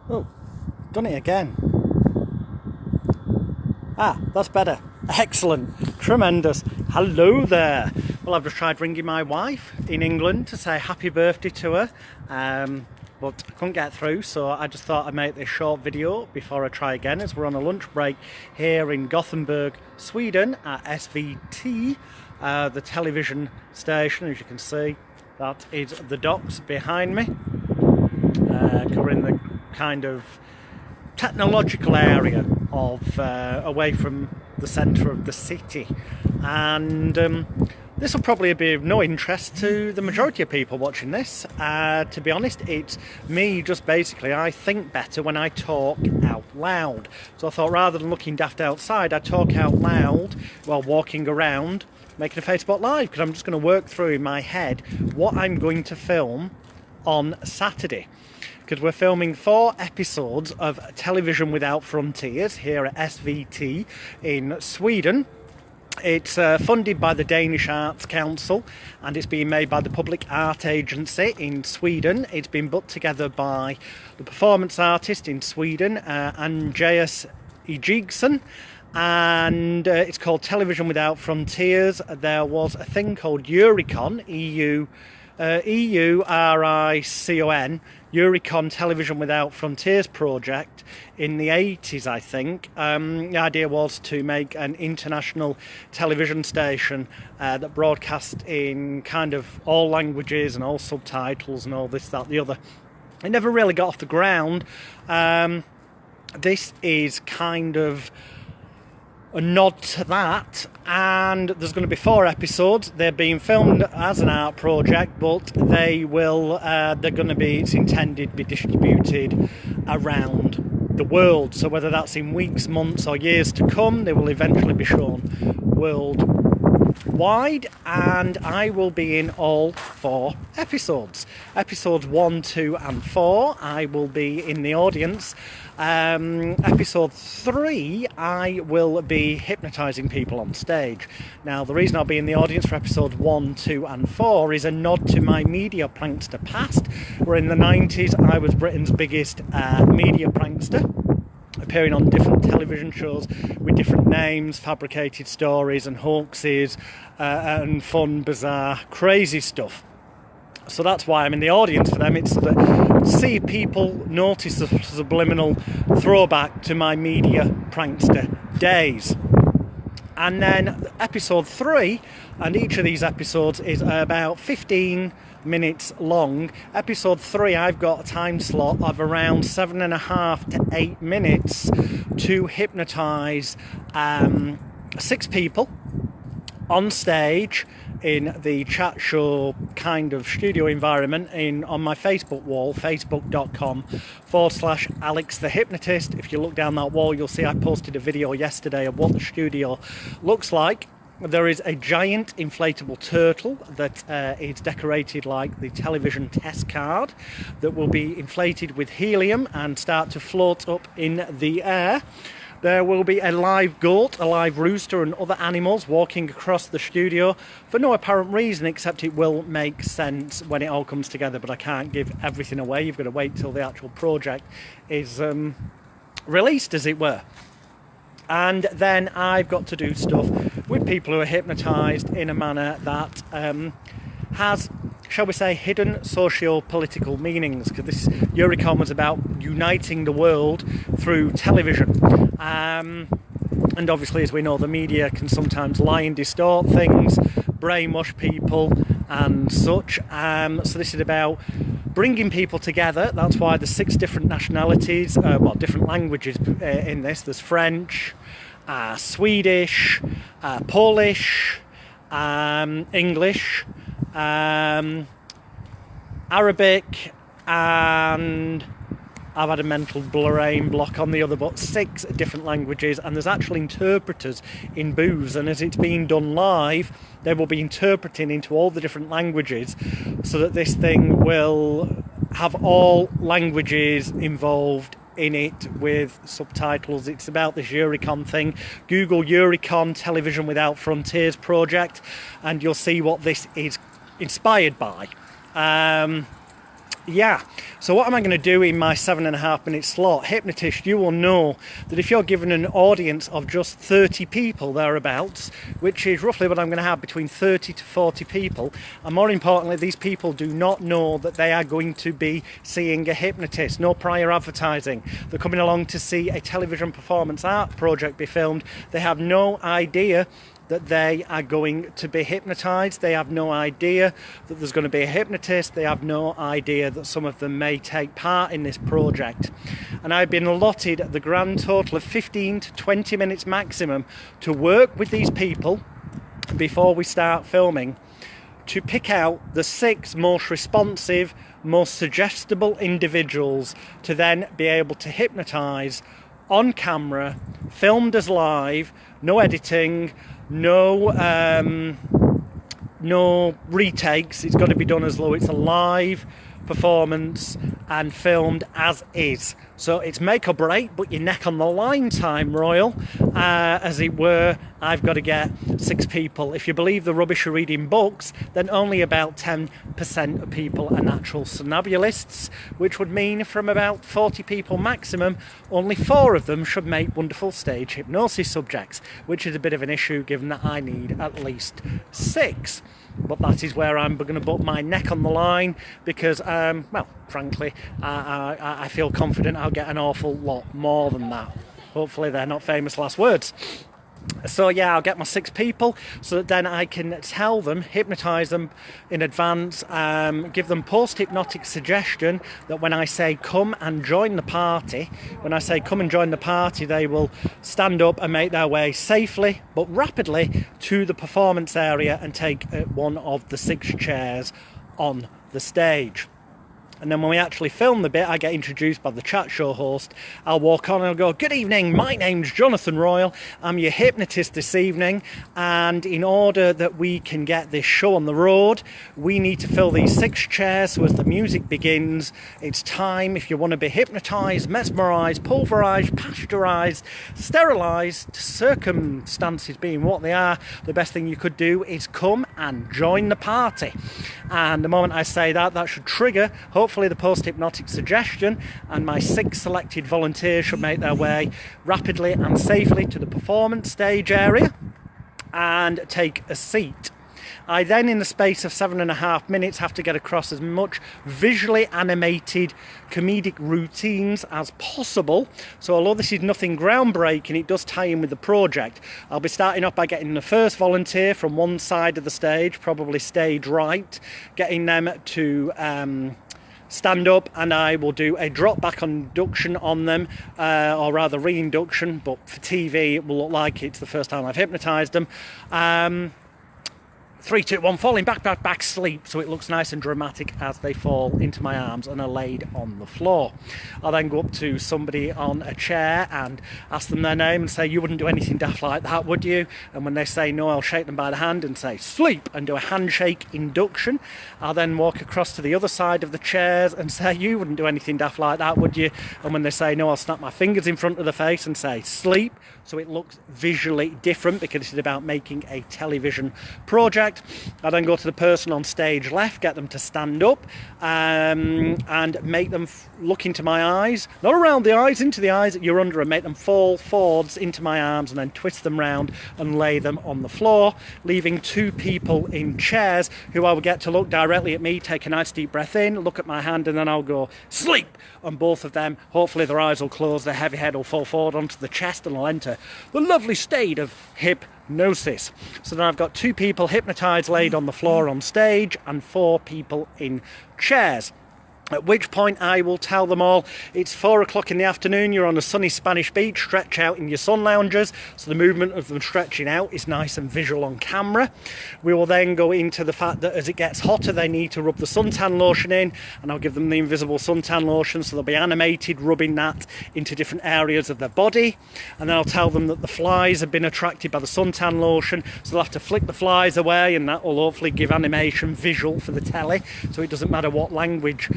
Oh, done it again. Ah, that's better. Excellent. Tremendous. Hello there. Well, I've just tried ringing my wife in England to say happy birthday to her, but I couldn't get through, so I just thought I'd make this short video before I try again, as we're on a lunch break here in Gothenburg, Sweden at SVT, the television station. As you can see, that is the docks behind me, covering the kind of technological area of away from the centre of the city, and this will probably be of no interest to the majority of people watching this. To be honest, it's me just basically, I think better when I talk out loud. So I thought rather than looking daft outside, I talk out loud while walking around making a Facebook Live, because I'm just going to work through in my head what I'm going to film on Saturday, because we're filming 4 episodes of Television Without Frontiers here at SVT in Sweden. It's funded by the Danish Arts Council, and it's being made by the Public Art Agency in Sweden. It's been put together by the performance artist in Sweden, Andreas Ejigson, and it's called Television Without Frontiers. There was a thing called Euricon, EURICON, Euricon Television Without Frontiers project in the 80s, I think. The idea was to make an international television station that broadcast in kind of all languages and all subtitles and all this, that, the other. It never really got off the ground. This is kind of a nod to that, and there's going to be 4 episodes. They're being filmed as an art project, but they're going to be, it's intended to be distributed around the world. So whether that's in weeks, months or years to come, they will eventually be shown worldwide, and I will be in all 4 episodes. Episodes 1, 2 and 4, I will be in the audience. Episode 3, I will be hypnotising people on stage. Now, the reason I'll be in the audience for episode 1, 2 and 4 is a nod to my media prankster past, where in the 90s I was Britain's biggest media prankster, appearing on different television shows with different names, fabricated stories and hoaxes, and fun, bizarre, crazy stuff. So that's why I'm in the audience for them. It's to see people notice the subliminal throwback to my media prankster days. And then episode 3, and each of these episodes is about 15 minutes long. Episode 3, I've got a time slot of around 7.5 to 8 minutes to hypnotise 6 people on stage in the chat show kind of studio environment on my Facebook wall, facebook.com/Alex the Hypnotist. If you look down that wall, you'll see I posted a video yesterday of what the studio looks like. There is a giant inflatable turtle that is decorated like the television test card that will be inflated with helium and start to float up in the air. There will be a live goat, a live rooster and other animals walking across the studio for no apparent reason, except it will make sense when it all comes together, but I can't give everything away. You've got to wait till the actual project is released, as it were. And then I've got to do stuff with people who are hypnotised in a manner that has, shall we say, hidden socio-political meanings, because this Euricon was about uniting the world through television. And obviously, as we know, the media can sometimes lie and distort things, brainwash people and such. So this is about bringing people together. That's why there's 6 different nationalities, different languages in this. There's French, Swedish, Polish, English, Arabic, and I've had a mental brain block on the other, but 6 different languages, and there's actual interpreters in booths, and as it's being done live, they will be interpreting into all the different languages, so that this thing will have all languages involved in it with subtitles. It's about this Euricon thing. Google Euricon Television Without Frontiers project, and you'll see what this is inspired by. Yeah, so what am I going to do in my 7.5 minute slot? Hypnotist, you will know that if you're given an audience of just 30 people thereabouts, which is roughly what I'm going to have, between 30 to 40 people, and more importantly, these people do not know that they are going to be seeing a hypnotist, no prior advertising. They're coming along to see a television performance art project be filmed. They have no idea that they are going to be hypnotized. They have no idea that there's going to be a hypnotist. They have no idea that some of them may take part in this project. And I've been allotted the grand total of 15 to 20 minutes maximum to work with these people before we start filming, to pick out the 6 most responsive, most suggestible individuals to then be able to hypnotize on camera, filmed as live, no editing, no retakes. It's got to be done as though it's a live performance and filmed as is. So it's make or break, but your neck on the line time, Royal, as it were. I've got to get 6 people. If you believe the rubbish of reading books, then only about 10% of people are natural somnambulists, which would mean from about 40 people maximum, only 4 of them should make wonderful stage hypnosis subjects, which is a bit of an issue given that I need at least 6. But that is where I'm going to put my neck on the line because, well, frankly, I feel confident I'll get an awful lot more than that. Hopefully they're not famous last words. So yeah, I'll get my 6 people so that then I can tell them, hypnotise them in advance, give them post-hypnotic suggestion that when I say come and join the party, they will stand up and make their way safely but rapidly to the performance area and take one of the 6 chairs on the stage. And then when we actually film the bit, I get introduced by the chat show host. I'll walk on and I'll go, "Good evening, my name's Jonathan Royal. I'm your hypnotist this evening. And in order that we can get this show on the road, we need to fill these 6 chairs. So as the music begins, it's time. If you want to be hypnotised, mesmerised, pulverised, pasteurised, sterilised, circumstances being what they are, the best thing you could do is come and join the party." And the moment I say that, that should trigger, hopefully, the post-hypnotic suggestion, and my 6 selected volunteers should make their way rapidly and safely to the performance stage area and take a seat. I then, in the space of 7.5 minutes, have to get across as much visually animated comedic routines as possible. So although this is nothing groundbreaking, it does tie in with the project. I'll be starting off by getting the first volunteer from one side of the stage, probably stage right, getting them to stand up, and I will do a drop back induction on them, or rather reinduction, but for TV it will look like it's the first time I've hypnotised them. 3, 2, 1, falling back, sleep, so it looks nice and dramatic as they fall into my arms and are laid on the floor. I'll then go up to somebody on a chair and ask them their name and say, "You wouldn't do anything daft like that, would you?" And when they say no, I'll shake them by the hand and say, "Sleep," and do a handshake induction. I'll then walk across to the other side of the chairs and say, "You wouldn't do anything daft like that, would you?" And when they say no, I'll snap my fingers in front of the face and say, "Sleep," so it looks visually different because it's about making a television project. I then go to the person on stage left, get them to stand up, and make them look into my eyes, not around the eyes, into the eyes that you're under, and make them fall forwards into my arms, and then twist them round and lay them on the floor, leaving 2 people in chairs who I will get to look directly at me, take a nice deep breath in, look at my hand, and then I'll go, "Sleep," and both of them, hopefully their eyes will close, their heavy head will fall forward onto the chest, and I'll enter the lovely state of hypnosis. So then I've got 2 people hypnotised, laid on the floor on stage, and 4 people in chairs. At which point I will tell them all, it's 4 o'clock in the afternoon, you're on a sunny Spanish beach, stretch out in your sun loungers, so the movement of them stretching out is nice and visual on camera. We will then go into the fact that as it gets hotter, they need to rub the suntan lotion in, and I'll give them the invisible suntan lotion, so they'll be animated, rubbing that into different areas of their body. And then I'll tell them that the flies have been attracted by the suntan lotion, so they'll have to flick the flies away, and that will hopefully give animation visual for the telly, so it doesn't matter what language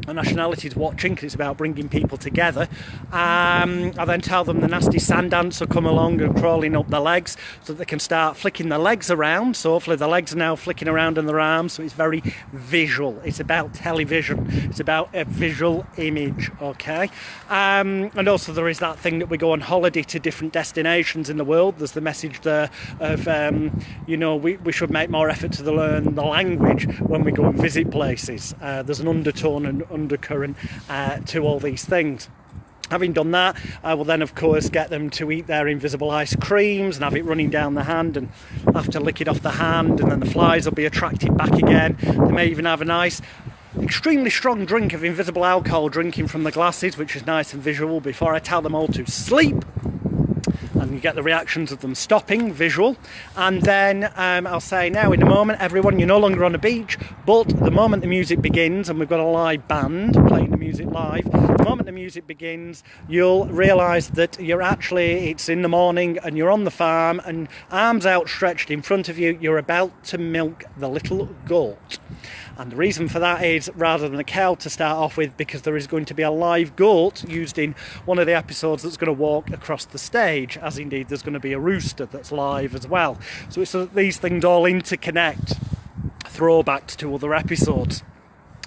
nationalities watching, because it's about bringing people together. I then tell them the nasty sand ants will come along and crawling up their legs so that they can start flicking their legs around. So hopefully the legs are now flicking around in their arms, so it's very visual. It's about television. It's about a visual image, okay? And also there is that thing that we go on holiday to different destinations in the world. There's the message there of, you know, we should make more effort to learn the language when we go and visit places. There's an undertone and undercurrent to all these things. Having done that, I will then of course get them to eat their invisible ice creams and have it running down the hand, and have to lick it off the hand, and then the flies will be attracted back again. They may even have a nice extremely strong drink of invisible alcohol drinking from the glasses, which is nice and visual, before I tell them all to sleep. And you get the reactions of them stopping, visual. And then I'll say, now in a moment everyone, you're no longer on a beach, but the moment the music begins, and we've got a live band playing the music live, the moment the music begins you'll realise that it's in the morning and you're on the farm, and arms outstretched in front of you, you're about to milk the little goat. And the reason for that is, rather than a cow to start off with, because there is going to be a live goat used in one of the episodes that's going to walk across the stage, as indeed there's going to be a rooster that's live as well. So it's so that these things all interconnect, throwbacks to other episodes.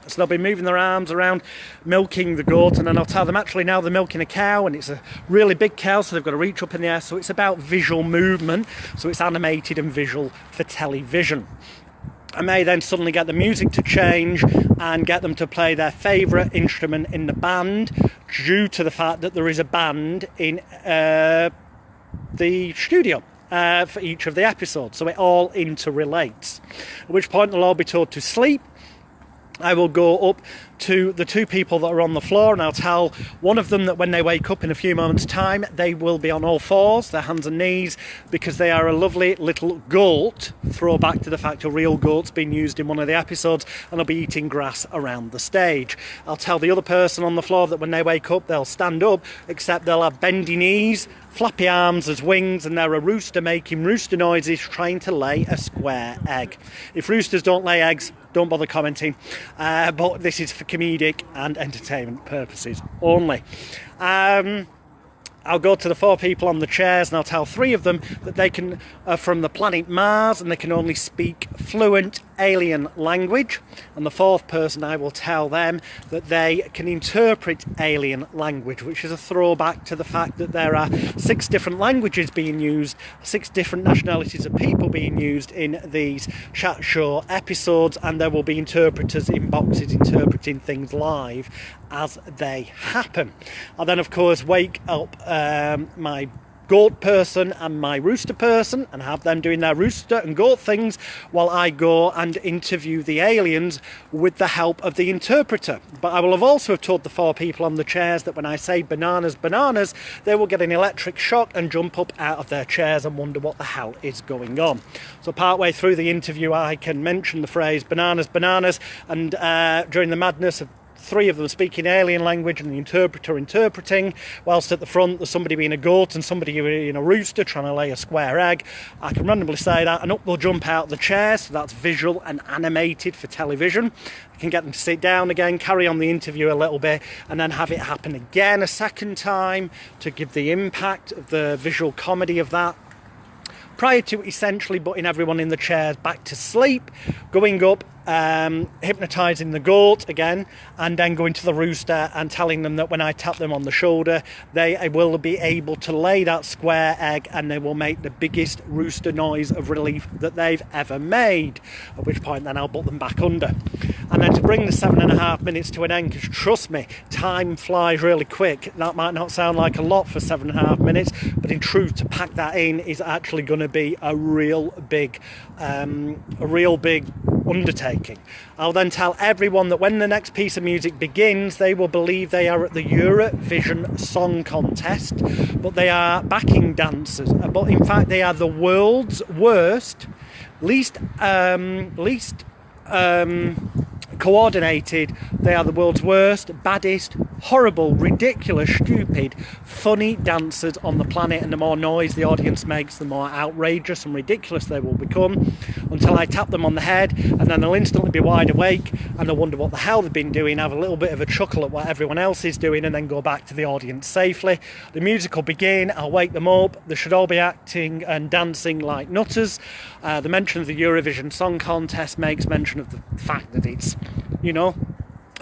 So they'll be moving their arms around, milking the goat, and then I'll tell them actually now they're milking a cow, and it's a really big cow, so they've got to reach up in the air. So it's about visual movement, so it's animated and visual for television. I may then suddenly get the music to change and get them to play their favourite instrument in the band, due to the fact that there is a band in the studio for each of the episodes, so it all interrelates. At which point they'll all be told to sleep. I will go up to the two people that are on the floor, and I'll tell one of them that when they wake up in a few moments' time, they will be on all fours, their hands and knees, because they are a lovely little goat, throwback to the fact a real goat's been used in one of the episodes, and they'll be eating grass around the stage. I'll tell the other person on the floor that when they wake up, they'll stand up, except they'll have bendy knees, flappy arms as wings, and they're a rooster making rooster noises, trying to lay a square egg. If roosters don't lay eggs, don't bother commenting, but this is for comedic and entertainment purposes only. I'll go to the four people on the chairs, and I'll tell three of them that they are from the planet Mars, and they can only speak fluent alien language. And the fourth person, I will tell them that they can interpret alien language, which is a throwback to the fact that there are 6 different languages being used, 6 different nationalities of people being used in these chat show episodes, and there will be interpreters in boxes interpreting things live as they happen. I'll then of course wake up my goat person and my rooster person, and have them doing their rooster and goat things while I go and interview the aliens with the help of the interpreter. But I will have also told the 4 people on the chairs that when I say bananas, bananas, they will get an electric shock and jump up out of their chairs and wonder what the hell is going on. So partway through the interview I can mention the phrase bananas, bananas, and during the madness of 3 of them speaking alien language and the interpreter interpreting, whilst at the front there's somebody being a goat and somebody being a rooster trying to lay a square egg. I can randomly say that, and up they'll jump out of the chair, so that's visual and animated for television. I can get them to sit down again, carry on the interview a little bit, and then have it happen again a second time to give the impact of the visual comedy of that, prior to essentially putting everyone in the chairs back to sleep, going up, hypnotising the goat again, and then going to the rooster and telling them that when I tap them on the shoulder, they will be able to lay that square egg, and they will make the biggest rooster noise of relief that they've ever made, at which point then I'll put them back under. And then to bring the 7.5 minutes to an end, because trust me, time flies really quick. That might not sound like a lot for 7.5 minutes, but in truth, to pack that in is actually going to be a real big undertaking. I'll then tell everyone that when the next piece of music begins, they will believe they are at the Eurovision Song Contest, but they are backing dancers. But in fact, they are the world's worst, least coordinated. They are the world's worst, baddest, horrible, ridiculous, stupid, funny dancers on the planet, and the more noise the audience makes, the more outrageous and ridiculous they will become, until I tap them on the head, and then they'll instantly be wide awake and they'll wonder what the hell they've been doing, have a little bit of a chuckle at what everyone else is doing, and then go back to the audience safely. The music will begin, I'll wake them up, they should all be acting and dancing like nutters. The mention of the Eurovision Song Contest makes mention of the fact that it's, you know,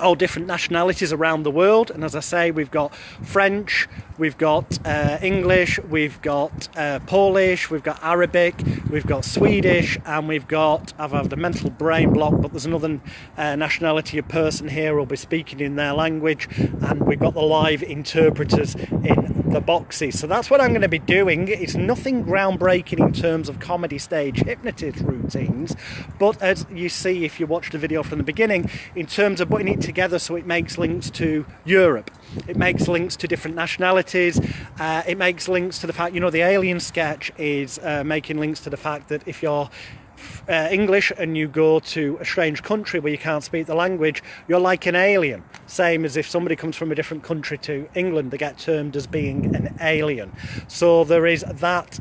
all different nationalities around the world, and as I say, we've got French, we've got English, we've got Polish, we've got Arabic, we've got Swedish, and we've got, I've had a mental brain block, but there's another nationality of person here who'll be speaking in their language, and we've got the live interpreters in the boxes. So that's what I'm going to be doing. It's nothing groundbreaking in terms of comedy stage hypnotist routines, but as you see if you watch the video from the beginning, in terms of putting it together so it makes links to Europe, it makes links to different nationalities, it makes links to the fact, you know, the alien sketch is making links to the fact that if you're English and you go to a strange country where you can't speak the language, you're like an alien. Same as if somebody comes from a different country to England, they get termed as being an alien. So there is that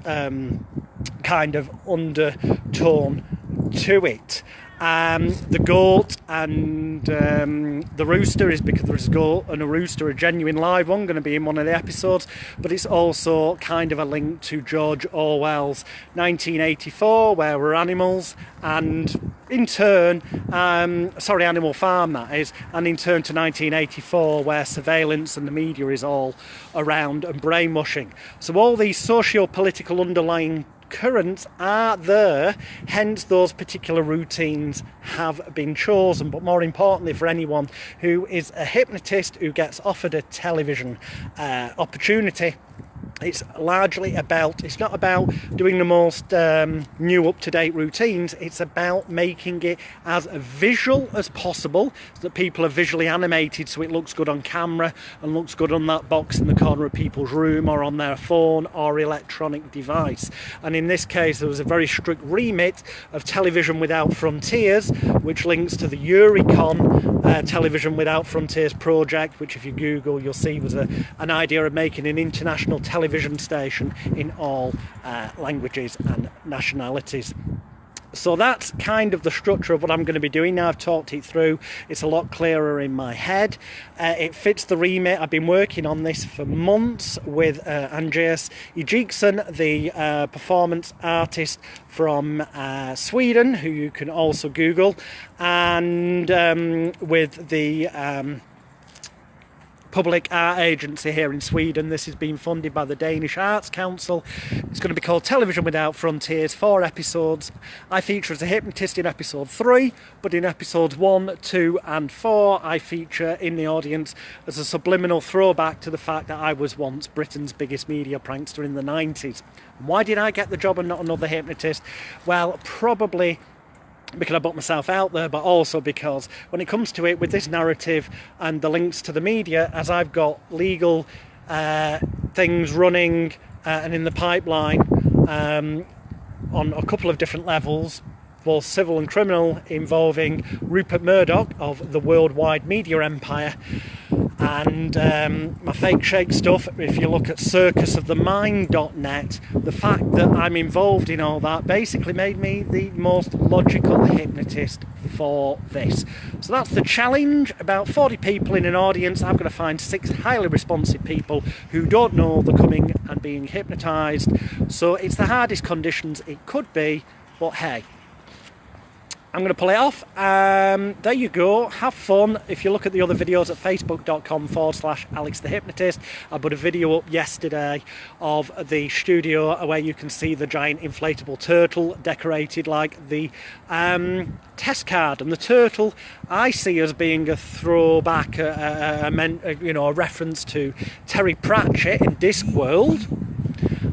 kind of undertone to it. The goat and the rooster is because there's a goat and a rooster, a genuine live one, going to be in one of the episodes, but it's also kind of a link to George Orwell's 1984, where we're animals, and in turn, Animal Farm that is, and in turn to 1984, where surveillance and the media is all around and brainwashing. So all these socio-political underlying currents are there, hence those particular routines have been chosen. But more importantly, for anyone who is a hypnotist who gets offered a television opportunity, it's largely about, it's not about doing the most new up-to-date routines, it's about making it as visual as possible so that people are visually animated, so it looks good on camera and looks good on that box in the corner of people's room or on their phone or electronic device. And in this case there was a very strict remit of Television Without Frontiers, which links to the Eurocon Television Without Frontiers project, which if you Google you'll see was an idea of making an international television station in all languages and nationalities. So that's kind of the structure of what I'm going to be doing now. I've talked it through. It's a lot clearer in my head. It fits the remit. I've been working on this for months with Andreas Ejikson, the performance artist from Sweden, who you can also Google, and with the public art agency here in Sweden. This is being funded by the Danish Arts Council. It's going to be called Television Without Frontiers, 4 episodes. I feature as a hypnotist in episode 3, but in episodes 1, 2 and 4 I feature in the audience as a subliminal throwback to the fact that I was once Britain's biggest media prankster in the 90s. Why did I get the job and not another hypnotist? Well, probably because I put myself out there, but also because when it comes to it, with this narrative and the links to the media, as I've got legal things running and in the pipeline on a couple of different levels, both civil and criminal, involving Rupert Murdoch of the worldwide media empire, and my fake shake stuff. If you look at circusofthemind.net, the fact that I'm involved in all that basically made me the most logical hypnotist for this. So that's the challenge. About 40 people in an audience. I've got to find 6 highly responsive people who don't know they're coming and being hypnotized. So it's the hardest conditions it could be, but hey, I'm going to pull it off. There you go. Have fun. If you look at the other videos at facebook.com/Alex the Hypnotist, I put a video up yesterday of the studio where you can see the giant inflatable turtle decorated like the test card. And the turtle I see as being a throwback, a reference to Terry Pratchett in Discworld.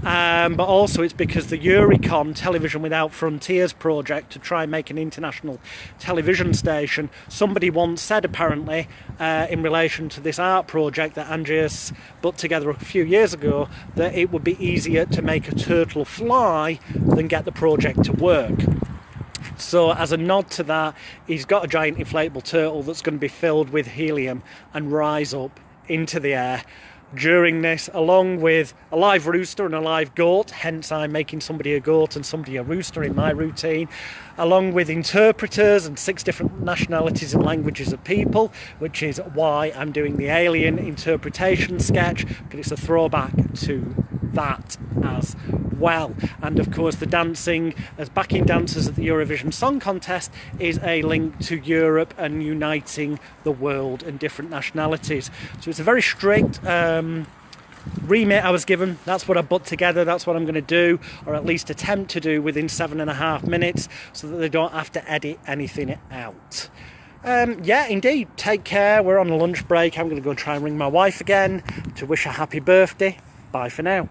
But also it's because the Eurocon Television Without Frontiers project to try and make an international television station, somebody once said apparently in relation to this art project that Andreas put together a few years ago, that it would be easier to make a turtle fly than get the project to work. So as a nod to that, he's got a giant inflatable turtle that's going to be filled with helium and rise up into the air during this, along with a live rooster and a live goat, hence I'm making somebody a goat and somebody a rooster in my routine, along with interpreters and 6 different nationalities and languages of people, which is why I'm doing the alien interpretation sketch, because it's a throwback to that as well. And of course the dancing as backing dancers at the Eurovision Song Contest is a link to Europe and uniting the world and different nationalities. So it's a very strict remit I was given. That's what I put together, that's what I'm going to do, or at least attempt to do within 7.5 minutes, so that they don't have to edit anything out. Yeah, indeed, take care. We're on a lunch break. I'm going to go and try and ring my wife again to wish her happy birthday. Bye for now.